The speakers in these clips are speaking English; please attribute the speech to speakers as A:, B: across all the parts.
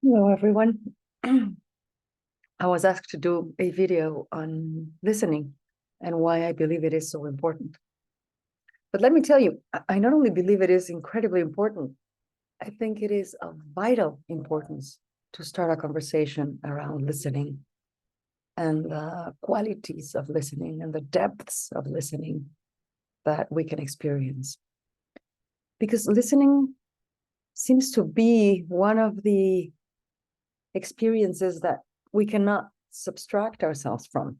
A: Hello, everyone. I was asked to do a video on listening and why I believe it is so important. But let me tell you, I not only believe it is incredibly important, I think it is of vital importance to start a conversation around listening and the qualities of listening and the depths of listening that we can experience. Because listening seems to be one of the experiences that we cannot subtract ourselves from.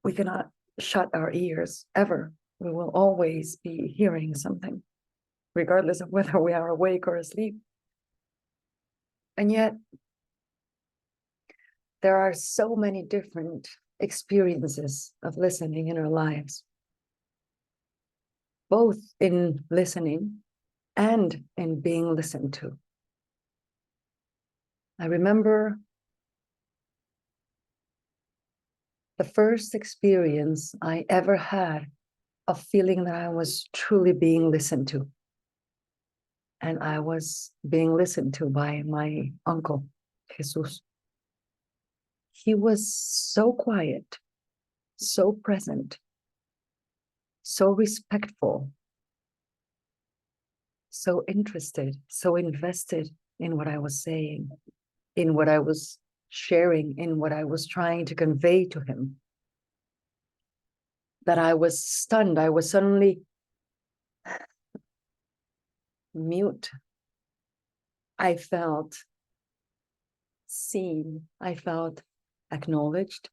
A: We cannot shut our ears ever. We will always be hearing something, regardless of whether we are awake or asleep. And yet, there are so many different experiences of listening in our lives, both in listening and in being listened to. I remember the first experience I ever had of feeling that I was truly being listened to. And I was being listened to by my uncle, Jesus. He was so quiet, so present, so respectful, so interested, so invested in what I was saying, in what I was sharing, in what I was trying to convey to him, that I was stunned. I was suddenly mute. I felt seen. I felt acknowledged.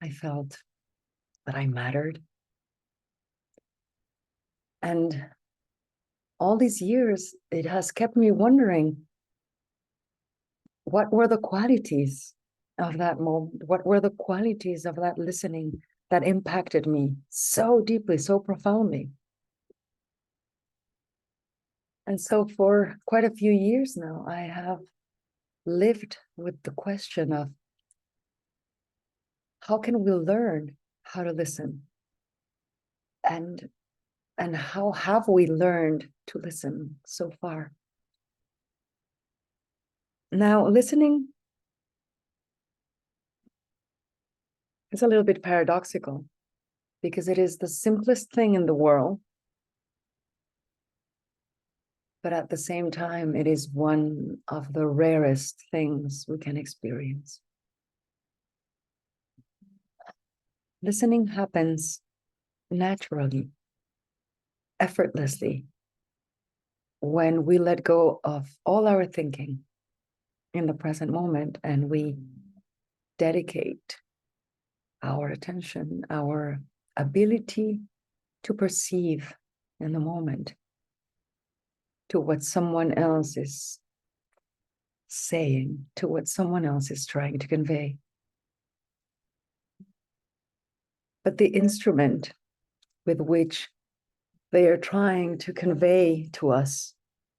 A: I felt that I mattered. And all these years, it has kept me wondering, what were the qualities of that moment? What were the qualities of that listening that impacted me so deeply, so profoundly? And so for quite a few years now, I have lived with the question of how can we learn how to listen? And how have we learned to listen so far? Now, listening is a little bit paradoxical because it is the simplest thing in the world, but at the same time, it is one of the rarest things we can experience. Listening happens naturally, effortlessly, when we let go of all our thinking in the present moment and we dedicate our attention, our ability to perceive in the moment to what someone else is saying, to what someone else is trying to convey. But the instrument with which they are trying to convey to us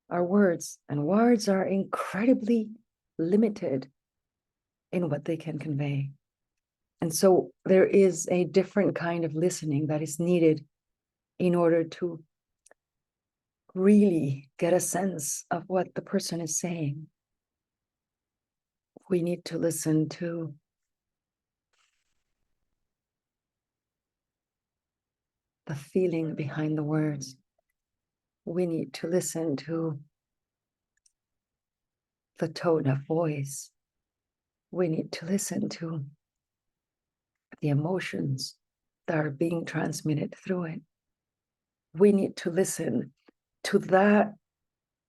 A: are words, and words are incredibly limited in what they can convey. And so there is a different kind of listening that is needed in order to really get a sense of what the person is saying. We need to listen to the feeling behind the words. We need to listen to the tone of voice. We need to listen to the emotions that are being transmitted through it. We need to listen to that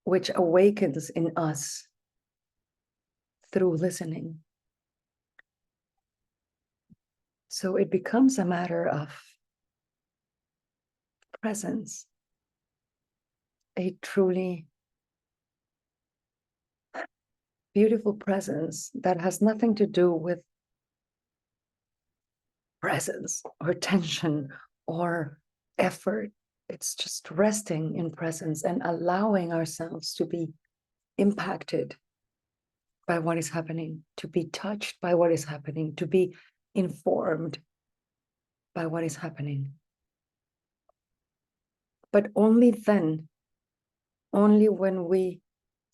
A: which awakens in us through listening. So it becomes a matter of presence, a truly beautiful presence that has nothing to do with presence or tension or effort. It's just resting in presence and allowing ourselves to be impacted by what is happening, to be touched by what is happening, to be informed by what is happening. But only then, only when we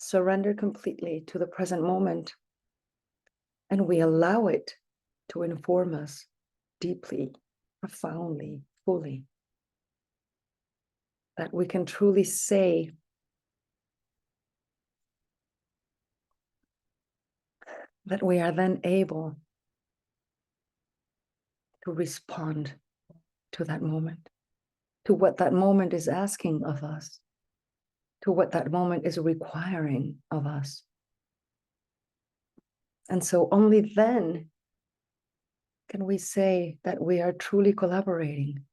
A: surrender completely to the present moment, and we allow it to inform us deeply, profoundly, fully, that we can truly say that we are then able to respond to that moment, to what that moment is asking of us, to what that moment is requiring of us. And so only then can we say that we are truly collaborating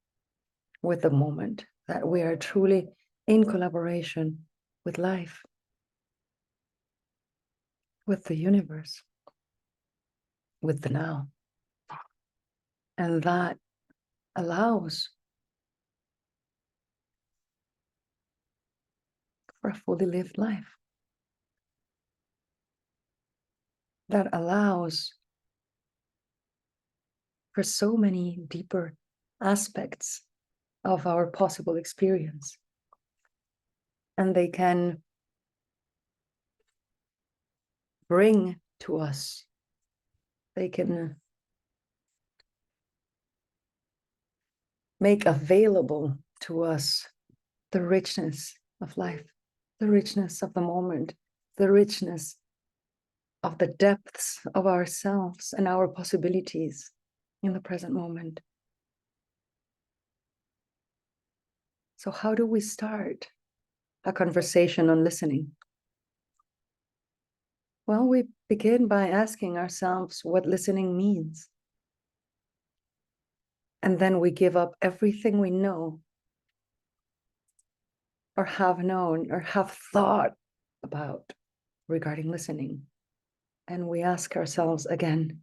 A: with the moment, that we are truly in collaboration with life, with the universe, with the now. And that allows for a fully lived life. That allows for so many deeper aspects of our possible experience. And they can bring to us, they can make available to us the richness of life, the richness of the moment, the richness of the depths of ourselves and our possibilities in the present moment. So how do we start a conversation on listening? Well, we begin by asking ourselves what listening means. And then we give up everything we know or have known or have thought about regarding listening. And we ask ourselves again,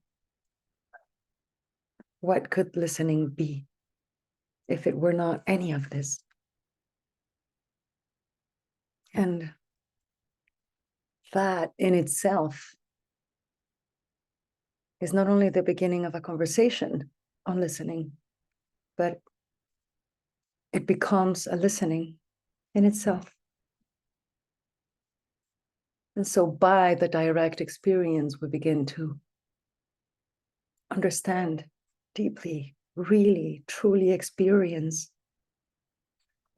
A: what could listening be if it were not any of this? And that in itself is not only the beginning of a conversation on listening, but it becomes a listening in itself. And so by the direct experience, we begin to understand deeply, really, truly experience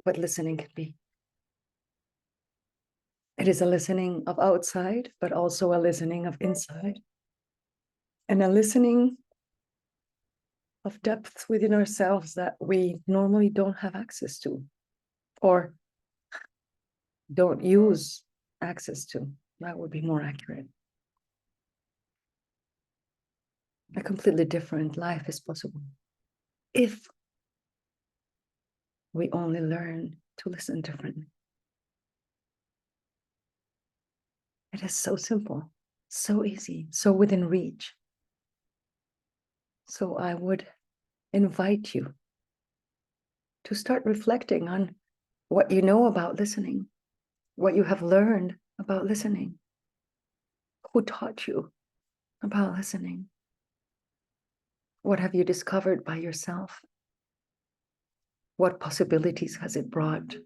A: what listening can be. It is a listening of outside, but also a listening of inside. And a listening of depths within ourselves that we normally don't have access to or don't use access to. That would be more accurate. A completely different life is possible if we only learn to listen differently. It is so simple, so easy, so within reach. So I would invite you to start reflecting on what you know about listening, what you have learned about listening, who taught you about listening, what have you discovered by yourself, what possibilities has it brought.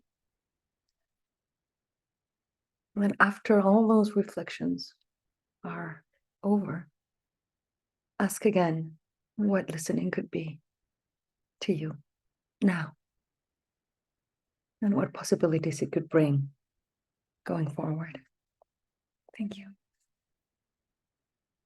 A: And after all those reflections are over, ask again what listening could be to you now, and what possibilities it could bring going forward. Thank you.